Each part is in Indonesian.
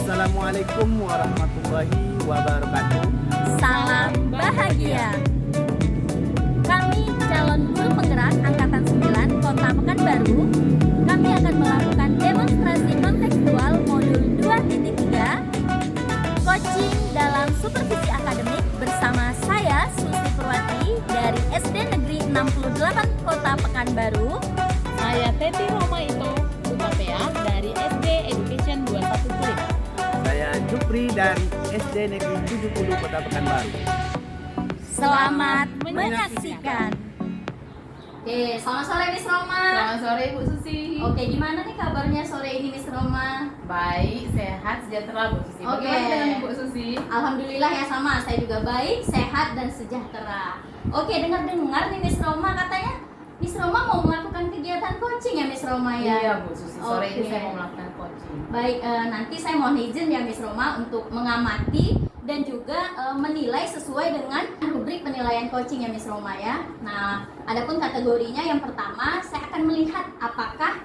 Assalamualaikum warahmatullahi wabarakatuh. Salam bahagia. Kami calon guru penggerak Angkatan 9 Kota Pekanbaru. Kami akan melakukan demonstrasi kontekstual modul 2.3 coaching dalam supervisi akademik bersama saya Susi Purwati dari SD Negeri 68 Kota Pekanbaru. Saya Teti Romaito Utapea dari SD Education 21 Kulit. Saya Jupri dari SD Negeri 70 Kota Pekanbaru. Selamat menyaksikan. Oke, selamat sore Miss Roma. Selamat sore Bu Susi. Oke, gimana nih kabarnya sore ini Miss Roma? Baik, sehat, sejahtera Bu Susi. Oke. Bagaimana dengan Bu Susi? Alhamdulillah ya sama, saya juga baik, sehat dan sejahtera. Oke, dengar-dengar nih Miss Roma katanya Miss Roma mau melakukan kegiatan coaching ya Miss Roma ya? Iya Bu Susi, sore ini Oke. saya mau melakukan coaching. Baik, nanti saya mohon izin ya Miss Roma untuk mengamati dan juga menilai sesuai dengan rubrik penilaian coaching ya Miss Roma ya. Nah, adapun kategorinya yang pertama saya akan melihat apakah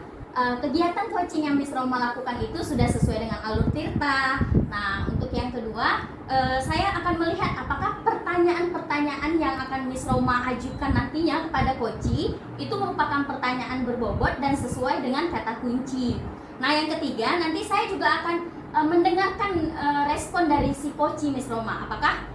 kegiatan coaching yang Miss Roma lakukan itu sudah sesuai dengan alur tirta. Nah, untuk yang kedua saya akan melihat apakah pertanyaan-pertanyaan yang akan Miss Roma ajukan nantinya kepada coachee itu merupakan pertanyaan berbobot dan sesuai dengan kata kunci. Nah, yang ketiga nanti saya juga akan mendengarkan respon dari si coachee Miss Roma. Apakah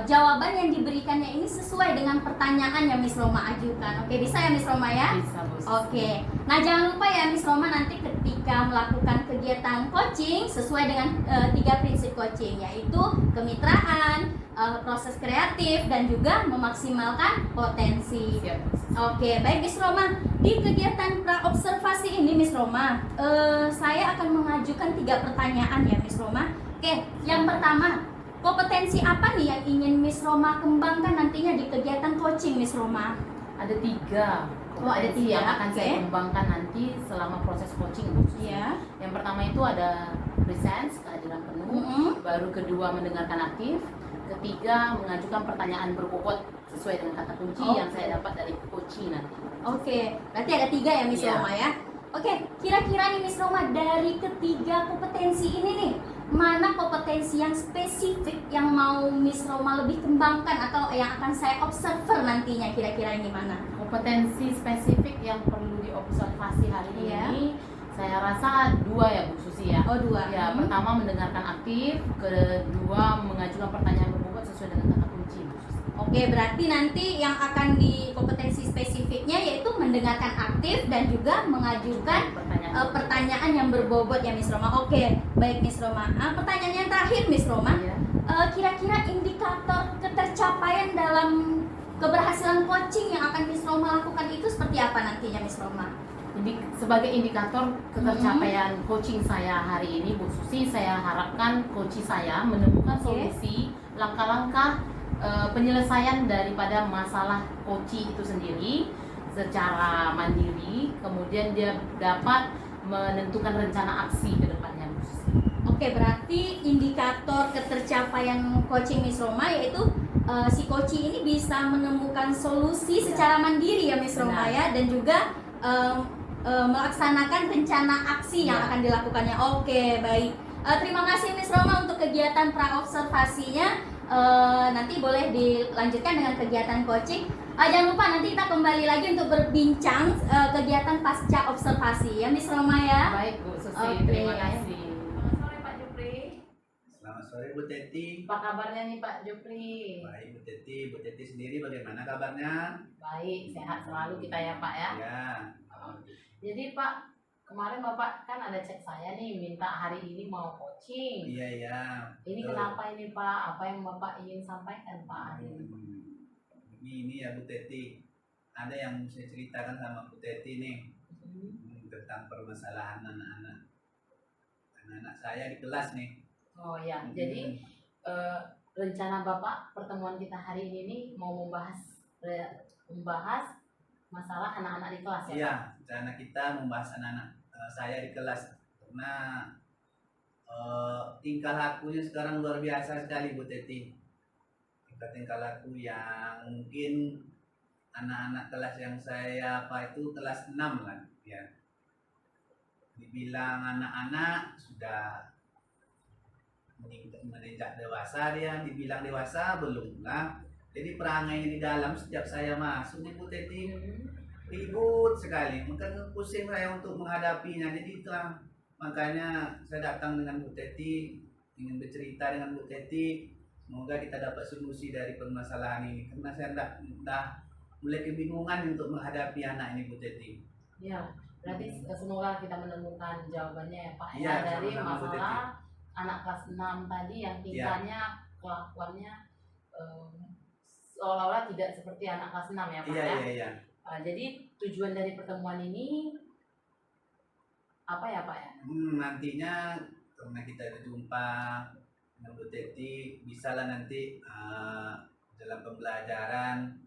jawaban yang diberikannya ini sesuai dengan pertanyaan yang Miss Roma ajukan. Oke, bisa ya Miss Roma ya? Bisa Bu Susi. Oke. Nah, jangan lupa ya Miss Roma nanti ketika melakukan kegiatan coaching sesuai dengan 3 prinsip coaching, yaitu kemitraan, proses kreatif, dan juga memaksimalkan potensi. Siap Bu Susi. Oke, baik Miss Roma. Di kegiatan pra-observasi ini Miss Roma, saya akan mengajukan 3 pertanyaan ya Miss Roma. Oke, yang pertama, kompetensi apa nih yang ingin Miss Roma kembangkan nantinya di kegiatan coaching Miss Roma? Ada 3 Oh, ada kompetensi 3, yang akan saya oke. kembangkan nanti selama proses coaching Bu Susi. Iya. Yang pertama itu ada presence, kehadiran penuh. Mm-mm. Baru kedua mendengarkan aktif. Ketiga mengajukan pertanyaan berbobot sesuai dengan kata kunci Oh. yang saya dapat dari coaching nanti. Oke, berarti ada 3 ya Miss Iya. Roma ya. Oke, kira-kira nih Miss Roma dari ketiga kompetensi ini nih, mana kompetensi yang spesifik yang mau Miss Roma lebih kembangkan atau yang akan saya observer nantinya, kira-kira ini mana? Kompetensi spesifik yang perlu diobservasi hari Iya. ini saya rasa 2 ya Bu Susi ya. Oh, 2. Ya, pertama mendengarkan aktif, kedua mengajukan pertanyaan berbobot sesuai dengan kata kunci Bu Susi. Oke, berarti nanti yang akan di kompetensi spesifiknya yaitu mendengarkan aktif dan juga mengajukan pertanyaan yang berbobot ya Miss Roma. Oke, baik Miss Roma. Pertanyaan yang terakhir Miss Roma, Iya. kira-kira indikator ketercapaian dalam keberhasilan coaching yang akan Miss Roma lakukan itu seperti apa nantinya Miss Roma? Jadi sebagai indikator ketercapaian coaching saya hari ini Bu Susi, saya harapkan coaching saya menemukan Oke. solusi langkah-langkah penyelesaian daripada masalah coaching itu sendiri secara mandiri, kemudian dia dapat menentukan rencana aksi ke depannya Bu Susi. Oke, berarti indikator ketercapaian coaching Miss Roma yaitu si coaching ini bisa menemukan solusi secara mandiri ya Miss Roma Benar. ya, dan juga melaksanakan rencana aksi yang Ya. akan dilakukannya. Oke, baik. Terima kasih Miss Roma untuk kegiatan pra-observasinya. Nanti boleh dilanjutkan dengan kegiatan coaching. Jangan lupa nanti kita kembali lagi untuk berbincang kegiatan pasca observasi ya Miss Roma ya. Baik Bu Susi, Oke. terima kasih. Selamat sore Pak Jupri. Selamat sore Bu Teti. Apa kabarnya nih Pak Jupri? Baik Bu Teti. Bu Teti sendiri bagaimana kabarnya? Baik, sehat selalu kita ya Pak ya. Ya. Jadi Pak, kemarin Bapak kan ada chat saya nih minta hari ini mau coaching. Iya ya. Ini kenapa ini Pak? Apa yang Bapak ingin sampaikan Pak hari ini? Ini ya Bu Teti. Ada yang saya ceritakan sama Bu Teti nih tentang permasalahan anak-anak saya di kelas nih. Oh ya, jadi rencana Bapak pertemuan kita hari ini nih mau membahas masalah anak-anak di kelas ya? Iya, rencana kita membahas anak-anak saya di kelas karena tingkah lakunya sekarang luar biasa sekali Bu Teti. Tingkah laku yang mungkin anak-anak kelas yang saya itu kelas 6 kan ya. Dibilang anak-anak sudah menginjak dewasa, dia dibilang dewasa belum lah. Jadi perangainya di dalam setiap saya masuk nih Bu Teti ribut sekali, makanya pusing saya untuk menghadapinya. Jadi itulah makanya saya datang dengan Bu Teti, ingin bercerita dengan Bu Teti. Semoga kita dapat solusi dari permasalahan ini, karena saya dah mulai kebingungan untuk menghadapi anak ini Bu Teti. Ya, berarti semoga kita menemukan jawabannya ya Pak Iya, dari sama-sama, Bu masalah anak kelas 6 tadi yang tingkahnya kelakuannya seolah-olah tidak seperti anak kelas 6 ya Pak Iya, ya. iya. Jadi tujuan dari pertemuan ini apa ya Pak ya? Nantinya karena kita ada jumpa dengan Bu Teti, bisalah nanti dalam pembelajaran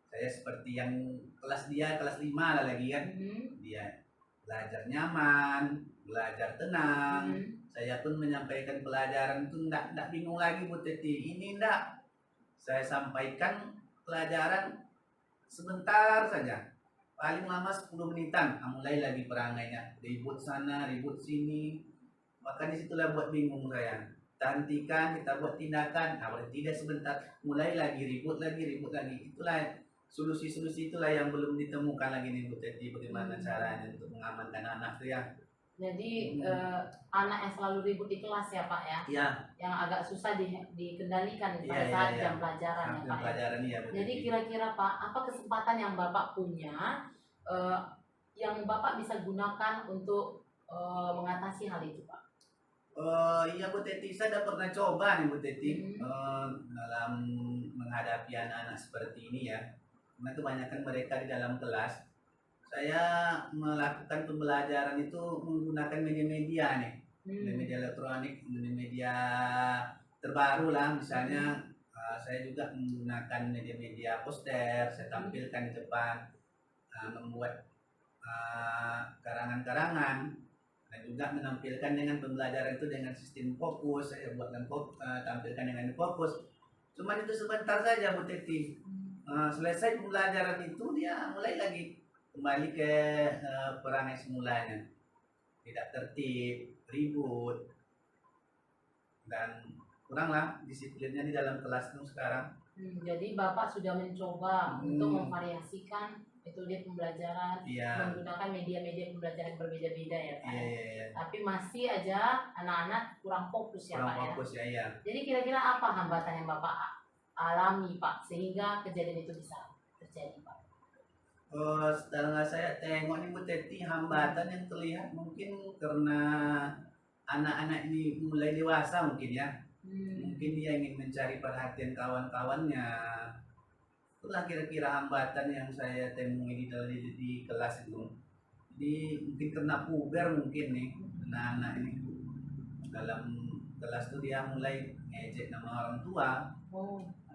saya seperti yang kelas dia kelas 5 lah lagi kan. Dia belajar nyaman, belajar tenang. Saya pun menyampaikan pelajaran itu enggak bingung lagi Bu Teti. Ini enggak saya sampaikan pelajaran sebentar saja, paling lama 10 menitan, mulai lagi perangainya, ribut sana, ribut sini. Maka disitulah buat bingung saya. Tantikan, kita buat tindakan, tidak sebentar, mulai lagi ribut lagi. Itulah solusi-solusi itulah yang belum ditemukan lagi nih Bu Teti, bagaimana caranya untuk mengamankan anak tuh ya. Jadi anak yang selalu ribut di kelas ya Pak ya, Iya. yang agak susah dikendalikan pada Iya, saat iya. jam pelajaran ya Pak. Ya? Pelajaran ya Bu Jadi Teti. kira-kira Pak, apa kesempatan yang Bapak punya yang Bapak bisa gunakan untuk mengatasi hal itu Pak? Iya Bu Teti, saya udah pernah coba nih Bu Teti dalam menghadapi anak-anak seperti ini ya. Karena kebanyakan mereka di dalam kelas, saya melakukan pembelajaran itu menggunakan media-media nih, media elektronik, media terbaru lah. Misalnya saya juga menggunakan media-media poster, saya tampilkan di depan, membuat karangan-karangan, dan juga menampilkan dengan pembelajaran itu dengan sistem fokus. Saya buatkan tampilkan dengan fokus. Cuman itu sebentar saja Bu Teti. Selesai pembelajaran itu dia mulai lagi kembali ke perangai semulanya, tidak tertib, ribut, dan kuranglah disiplinnya di dalam kelas itu sekarang. Jadi Bapak sudah mencoba untuk memvariasikan itu dia pembelajaran menggunakan media-media pembelajaran berbeda-beda ya Pak. Iya. Tapi masih aja anak-anak kurang fokus ya Pak ya. Fokus ya. Jadi kira-kira apa hambatan yang Bapak alami Pak sehingga kejadian itu bisa terjadi Pak? Setelah saya tengok nih Bu Teti, hambatan yang terlihat mungkin karena anak-anak ini mulai dewasa mungkin ya. Mungkin dia ingin mencari perhatian kawan-kawannya. Itulah kira-kira hambatan yang saya temui di kelas itu. Jadi mungkin karena puber mungkin nih anak-anak ini dalam kelas itu dia mulai ngejek nama orang tua,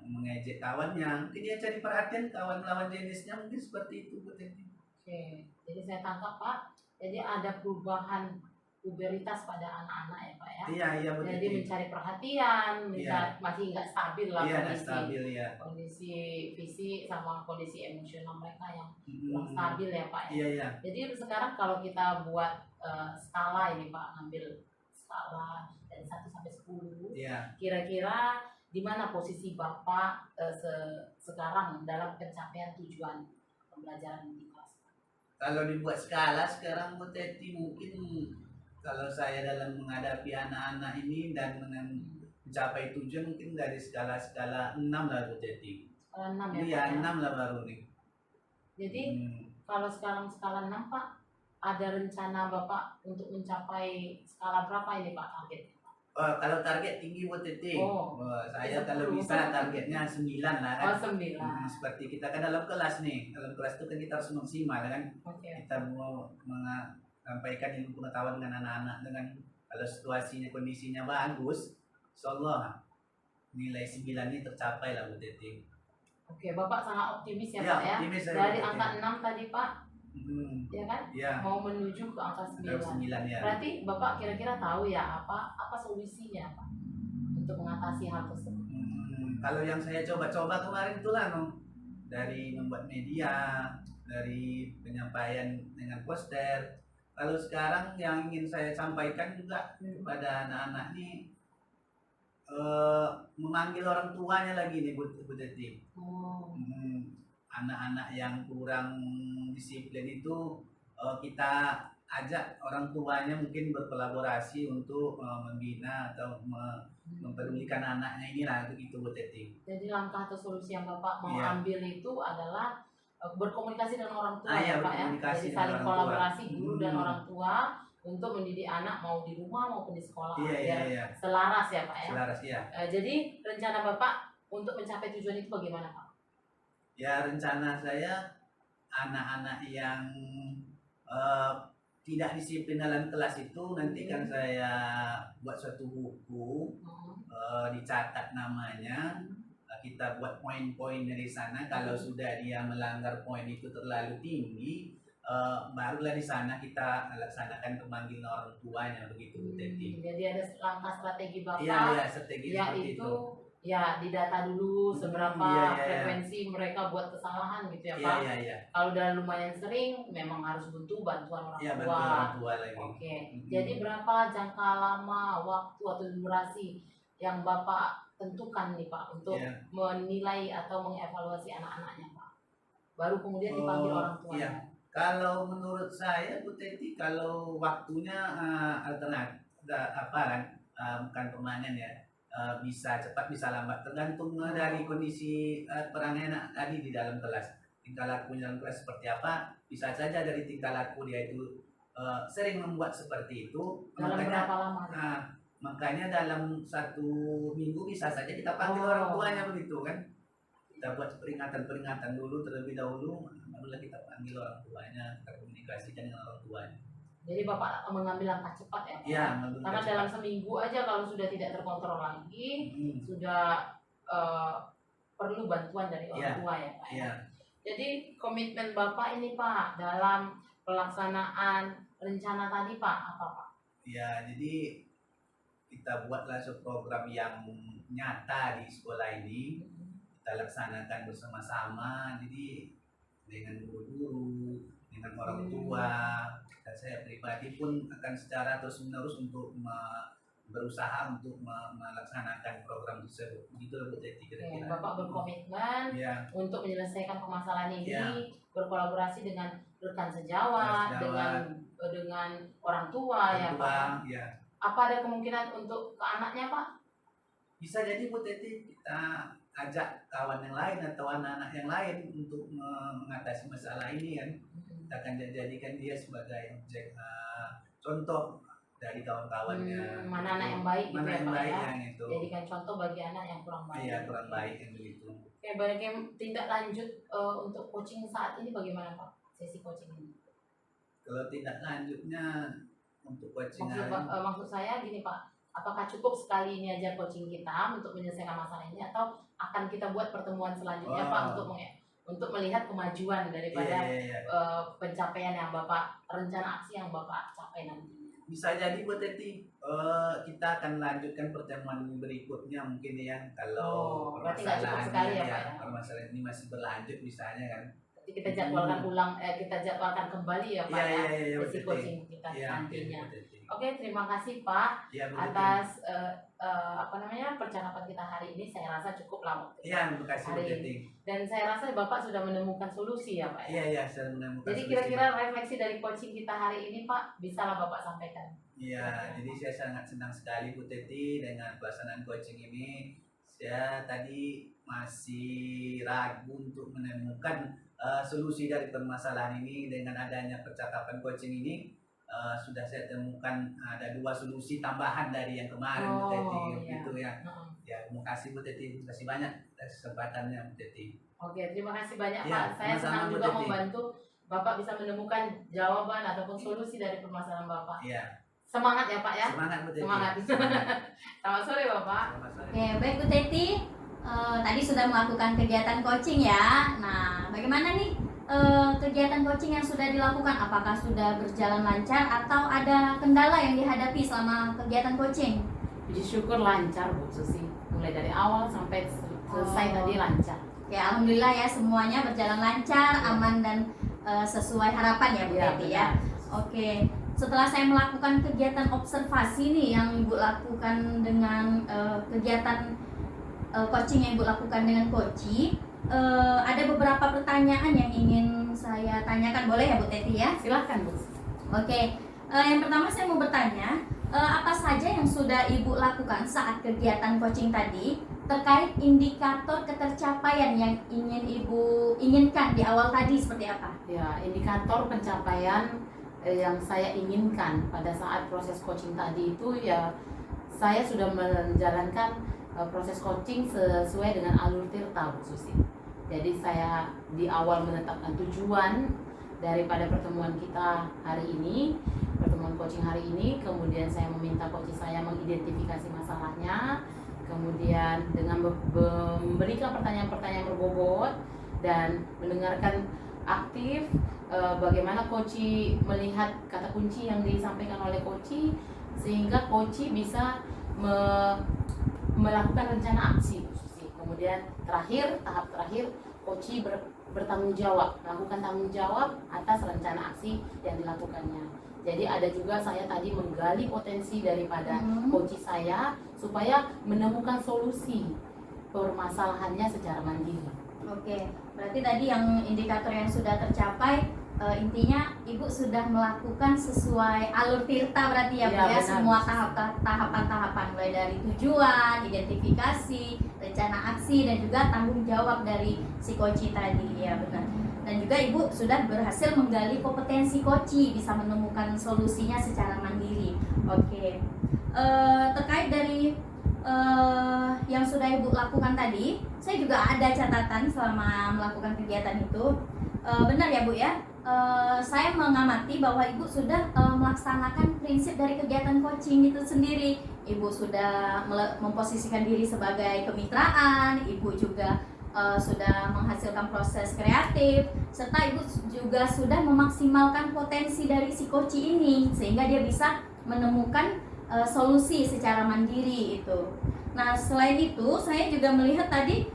mengejek kawannya. Mungkin dia cari perhatian kawan lawan jenisnya, mungkin seperti itu Bu Teti. Oke, jadi saya tangkap Pak. Jadi ada perubahan puberitas pada anak-anak ya Pak ya. Iya Bu Teti. Jadi mencari perhatian, masih nggak stabil lah kondisi fisik sama kondisi emosional mereka yang kurang stabil ya Pak ya. Iya. Jadi sekarang kalau kita buat skala ini Pak, ambil skala dari 1 sampai 10. Iya. Kira-kira di mana posisi Bapak sekarang dalam pencapaian tujuan pembelajaran di kelas? Kalau dibuat skala sekarang Bu Teti, mungkin kalau saya dalam menghadapi anak-anak ini dan mencapai tujuan mungkin dari skala 6 lah Bu Teti. Skala 6 ya Iya, Pak? 6 lah baru nih. Jadi kalau sekarang skala 6 Pak, ada rencana Bapak untuk mencapai skala berapa ini Pak targetnya? Kalau target tinggi Bu Teti. Saya kalau bisa targetnya 9 lah kan. 9. Seperti kita kan dalam kelas nih. Dalam kelas itu kan kita harus maksimal kan. Okay. Kita mau menyampaikan ilmu pengetahuan dengan anak-anak dengan kalau situasinya kondisinya bagus, insyaallah nilai 9 ini tercapai lah Bu Teti. Oke, Bapak sangat optimis ya Ya, Pak ya. optimis saya, Dari Bu Teti. angka 6 tadi Pak, ya kan? Iya. Mau menuju ke angka 9. 9 ya. Berarti Bapak kira-kira tahu ya apa solusinya Pak untuk mengatasi hal tersebut? Kalau yang saya coba-coba kemarin itulah dari membuat media, dari penyampaian dengan poster. Kalau sekarang yang ingin saya sampaikan juga kepada anak-anak ini, memanggil orang tuanya lagi nih Bu Teti. Oh. Anak-anak yang kurang disiplin itu kita ajak orang tuanya mungkin berkolaborasi untuk membina atau mempedulikan anaknya ini lah, begitu Bu Teti. Jadi langkah atau solusi yang Bapak mau Iya. ambil itu adalah berkomunikasi dengan orang tua Iya, ya Pak ya. berkomunikasi Jadi dengan saling orang tua. kolaborasi guru dan Hmm. orang tua untuk mendidik anak mau di rumah maupun di sekolah Iya, biar iya. selaras ya Pak ya. Selaras ya. Jadi rencana Bapak untuk mencapai tujuan itu bagaimana Pak? Ya, rencana saya anak-anak yang tidak disiplin dalam kelas itu nanti kan saya buat suatu buku, dicatat namanya, kita buat poin-poin dari sana. Kalau sudah dia melanggar poin itu terlalu tinggi, barulah di sana kita laksanakan pemanggilan orang tuanya, begitu Bu Teti. Jadi ada langkah strategi Bapak Iya, strategi seperti yaitu itu. ya didata dulu seberapa Iya. frekuensi mereka buat kesalahan gitu ya Iya, Pak. iya, iya. Kalau udah lumayan sering memang harus butuh bantuan orang Iya, tua. bantu orang tua lagi. Oke. Jadi berapa jangka lama waktu atau durasi yang Bapak tentukan nih Pak untuk Iya. menilai atau mengevaluasi anak-anaknya Pak? Baru kemudian dipanggil orang tuanya. Iya. Kalau menurut saya Bu Teti, kalau waktunya alternatif bukan permanen ya, bisa cepat bisa lambat tergantung dari kondisi peran anak tadi di dalam kelas. Tingkah lakunya dalam kelas seperti apa, bisa saja dari tingkah laku dia itu sering membuat seperti itu. Dalam berapa lama? Makanya dalam 1 minggu bisa saja kita panggil orang tuanya, begitu kan. Kita buat peringatan-peringatan dulu terlebih dahulu, barulah kita panggil orang tuanya, kita komunikasikan dengan orang tuanya. Jadi Bapak mengambil langkah cepat ya Pak? Iya, Karena dalam seminggu aja kalau sudah tidak terkontrol lagi, sudah perlu bantuan dari orang tua ya Pak. Iya. Jadi komitmen Bapak ini Pak dalam pelaksanaan rencana tadi Pak apa Pak? Ya, jadi kita buatlah suatu program yang nyata di sekolah ini, kita laksanakan bersama-sama. Jadi dengan guru-guru, dengan orang tua, dan saya pribadi pun akan secara terus-menerus untuk berusaha untuk melaksanakan program tersebut. Begitu Bu Teti kira-kira. Bapak berkomitmen Ya, untuk menyelesaikan permasalahan ini, Ya. berkolaborasi dengan rekan sejawat, dengan orang tua ya Pak. Ya. Apa ada kemungkinan untuk ke anaknya Pak? Bisa jadi Bu Teti kita ajak kawan yang lain atau anak-anak yang lain untuk mengatasi masalah ini kan. Kita akan jadikan dia sebagai objek contoh dari kawan-kawannya. Mana anak yang baik gitu Mana ya yang Pak baik ya? yang itu. Jadikan contoh bagi anak yang kurang baik. Iya, kurang baik yang begitu. Oke, bagi yang tindak lanjut untuk coaching saat ini bagaimana Pak? Sesi coaching ini? Kalau tindak lanjutnya untuk coaching Maksud saya gini Pak, apakah cukup sekali ini aja coaching kita untuk menyelesaikan masalah ini atau akan kita buat pertemuan selanjutnya Pak untuk melihat kemajuan daripada pencapaian yang Bapak, rencana aksi yang Bapak capai nantinya? Bisa jadi Bu Teti, kita akan lanjutkan pertemuan berikutnya mungkin ya, kalau berarti nggak cukup sekali ya Pak ya? permasalahan ini masih berlanjut misalnya kan. Nanti kita jadwalkan kita jadwalkan kembali ya Pak ya, sesi Bu Teti. coaching kita Iya, nantinya. Bu Teti. Oke, terima kasih Pak Iya, Bu Teti. atas percakapan kita hari ini. Saya rasa cukup lama. Iya, terima kasih Bu Hari Teti. Dan saya rasa Bapak sudah menemukan solusi ya Pak ya. Iya, saya menemukan. Jadi solusi. kira-kira refleksi dari coaching kita hari ini Pak, bisalah Bapak sampaikan. Iya, jadi saya sangat senang sekali Bu Teti dengan pelaksanaan coaching ini. Saya tadi masih ragu untuk menemukan solusi dari permasalahan ini. Dengan adanya percakapan coaching ini, sudah saya temukan ada 2 solusi tambahan dari yang kemarin Bu Teti, gitu ya. Ya, terima kasih Bu Teti, terima kasih banyak atas kesempatannya Bu Teti. Oke, terima kasih banyak Ya, Pak. Saya sama-sama, senang Bu juga Teti. membantu Bapak bisa menemukan jawaban ataupun solusi dari permasalahan Bapak. Iya, Semangat ya Pak ya. semangat Bu Teti. Semangat. Selamat sore Bapak. Selamat sore. Oke, baik Bu Teti. Tadi sudah melakukan kegiatan coaching ya. Nah, bagaimana nih kegiatan coaching yang sudah dilakukan? Apakah sudah berjalan lancar atau ada kendala yang dihadapi selama kegiatan coaching? Puji syukur lancar Bu Susi. Mulai dari awal sampai selesai tadi lancar. Ya, alhamdulillah ya, semuanya berjalan lancar, aman dan sesuai harapan ya Bu Teti ya. benar. Oke, setelah saya melakukan kegiatan observasi nih yang Ibu lakukan dengan kegiatan coaching yang Ibu lakukan dengan Koci, ada beberapa pertanyaan yang ingin saya tanyakan, boleh ya Bu Teti ya? Silahkan Bu. Oke, yang pertama saya mau bertanya, apa saja yang sudah Ibu lakukan saat kegiatan coaching tadi terkait indikator ketercapaian yang ingin Ibu inginkan di awal tadi seperti apa? Ya, indikator pencapaian yang saya inginkan pada saat proses coaching tadi itu ya saya sudah menjalankan proses coaching sesuai dengan alur tirta Bu Susi. Jadi saya di awal menetapkan tujuan daripada pertemuan kita hari ini, pertemuan coaching hari ini, kemudian saya meminta coach saya mengidentifikasi masalahnya, kemudian dengan memberikan pertanyaan-pertanyaan berbobot dan mendengarkan aktif bagaimana coach melihat kata kunci yang disampaikan oleh coach sehingga coach bisa melakukan rencana aksi. Kemudian tahap terakhir coach bertanggung jawab, melakukan tanggung jawab atas rencana aksi yang dilakukannya. Jadi ada juga saya tadi menggali potensi daripada coach saya supaya menemukan solusi permasalahannya secara mandiri. Oke, berarti tadi yang indikator yang sudah tercapai, intinya Ibu sudah melakukan sesuai alur tirta berarti ya Bu ya, Benar. semua tahapan-tahapan mulai dari tujuan, identifikasi, rencana aksi dan juga tanggung jawab dari si coach tadi ya benar. Dan juga Ibu sudah berhasil menggali kompetensi coach, bisa menemukan solusinya secara mandiri. Oke, terkait dari yang sudah Ibu lakukan tadi, saya juga ada catatan selama melakukan kegiatan itu. Benar ya Bu ya, saya mengamati bahwa Ibu sudah melaksanakan prinsip dari kegiatan coaching itu sendiri. Ibu sudah memposisikan diri sebagai kemitraan, Ibu juga sudah menghasilkan proses kreatif, serta Ibu juga sudah memaksimalkan potensi dari si coach ini sehingga dia bisa menemukan solusi secara mandiri itu. Nah, selain itu saya juga melihat tadi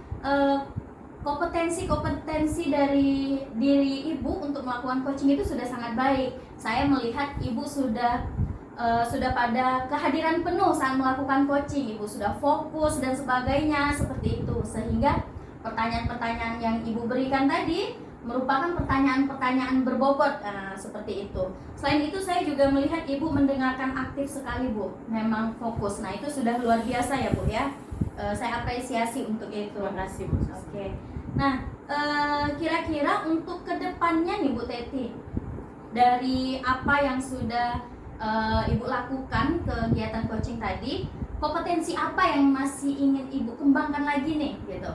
kompetensi dari diri Ibu untuk melakukan coaching itu sudah sangat baik. Saya melihat Ibu sudah pada kehadiran penuh saat melakukan coaching. Ibu sudah fokus dan sebagainya seperti itu, sehingga pertanyaan-pertanyaan yang Ibu berikan tadi merupakan pertanyaan-pertanyaan berbobot, seperti itu. Selain itu saya juga melihat Ibu mendengarkan aktif sekali Bu, memang fokus. Nah itu sudah luar biasa ya Bu ya, saya apresiasi untuk itu. Terima kasih Bu. Oke. Nah kira-kira untuk kedepannya nih Bu Teti, dari apa yang sudah Ibu lakukan kegiatan coaching tadi, kompetensi apa yang masih ingin Ibu kembangkan lagi nih gitu?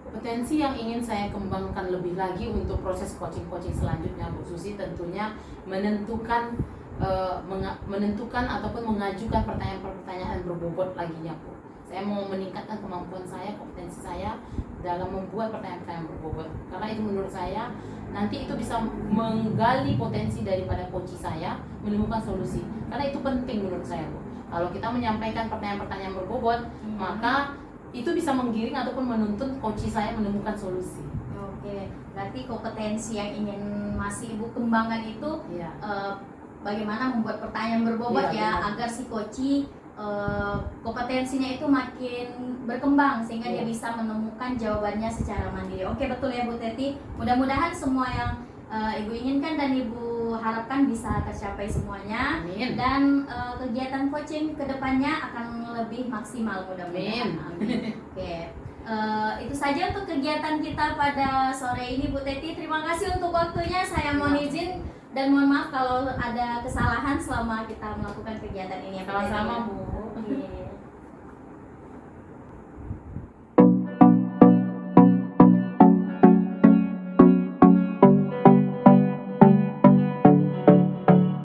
Potensi yang ingin saya kembangkan lebih lagi untuk proses coaching selanjutnya Bu Susi tentunya menentukan ataupun mengajukan pertanyaan-pertanyaan berbobot laginya Bu. Saya mau meningkatkan kemampuan saya, kompetensi saya dalam membuat pertanyaan-pertanyaan berbobot. Karena itu menurut saya nanti itu bisa menggali potensi daripada coach saya, menemukan solusi. Karena itu penting menurut saya Bu. Kalau kita menyampaikan pertanyaan-pertanyaan berbobot, maka itu bisa menggiring ataupun menuntun coach saya menemukan solusi. Oke, berarti kompetensi yang ingin masih Ibu kembangkan itu Iya. Bagaimana membuat pertanyaan berbobot Iya, ya, agar si coach kompetensinya itu makin berkembang sehingga dia Iya. bisa menemukan jawabannya secara mandiri. Oke, betul ya Bu Teti. Mudah-mudahan semua yang Ibu inginkan dan Ibu harapkan bisa tercapai semuanya. Amin. Dan kegiatan coaching kedepannya akan lebih maksimal mudah-mudahan. Amin. Oke, itu saja untuk kegiatan kita pada sore ini Bu Teti. Terima kasih untuk waktunya. Saya mohon izin dan mohon maaf kalau ada kesalahan selama kita melakukan kegiatan ini. Sama-sama Bu. Oke.